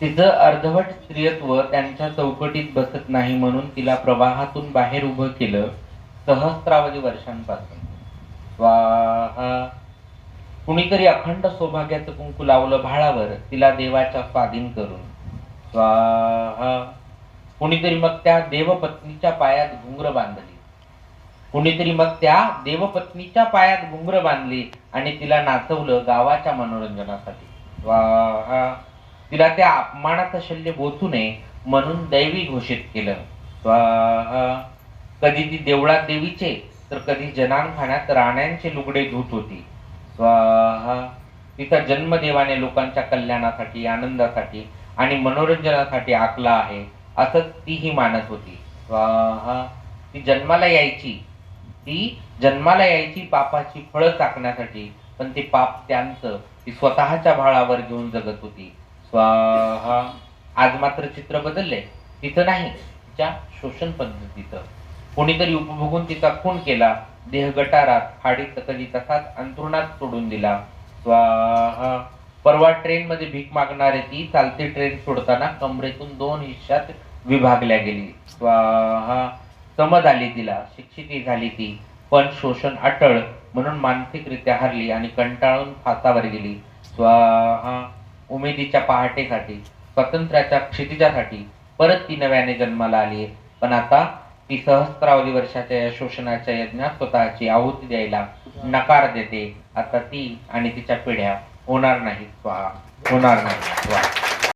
तिचं अर्धवट स्त्रियत्व त्यांच्या चौकटीत बसत नाही म्हणून तिला प्रवाहातून बाहेर उभं केलं सहस्रावधी वर्षांपासून. स्वाहा. कुणीतरी अखंड सौभाग्याचं कुंकू लावलं भाळावर तिला देवाच्या स्वाधीन करून. स्वाहा. कुणीतरी मग त्या देवपत्नीच्या पायात घुंगर बांधली. कुणीतरी मग त्या देवपत्नीच्या पायात घुंगर बांधली आणि तिला नाचवलं गावाच्या मनोरंजनासाठी. स्वाहा. तिला त्या अपमानाचं शल्य बोचू नये म्हणून दैवी घोषित केलं. स्वाहा. कधी ती देवळात देवीचे तर कधी जनानखान्यात राण्यांचे लुगडे धुत होती. स्वाहा. तिचा जन्म देवाने लोकांच्या कल्याणासाठी, आनंदासाठी आणि मनोरंजनासाठी आखला आहे असंच तीही मानत होती. स्वाहा. ती जन्माला यायची पापाची फळं चाकण्यासाठी, पण ते पाप त्यांचं ती स्वतःच्या भाळावर घेऊन जगत होती. स्वाहा. आज मात्र चित्र बदलले. तिथं नाही, तिच्या शोषण पद्धतीचं. कोणीतरी उपभोगून तिचा खून केला. देह गटारात, फाडीत कधी तसाच अंथरुणात सोडून दिला. स्वाहा. परवा ट्रेन मध्ये भीक मागणारे ती चालती ट्रेन सोडताना कमरेतून 2 हिस्सात विभागल्या गेली. स्वाहा. समज आली तिला, शिक्षिती झाली ती, पण शोषण अटळ म्हणून मानसिकरित्या हरली आणि कंटाळून फासावर गेली. स्वाहा. उमेदीच्या पहाटेसाठी, स्वातंत्र्याच्या क्षितिजासाठी परत ती नव्याने जन्माला आली. पण आता ती सहस्रावधी वर्षाच्या या शोषणाच्या यज्ञात स्वतःची आहुती द्यायला नकार देते. आता ती आणि तिच्या पिढ्या होणार नाही. स्वाहा. होणार नाही. स्वाहा.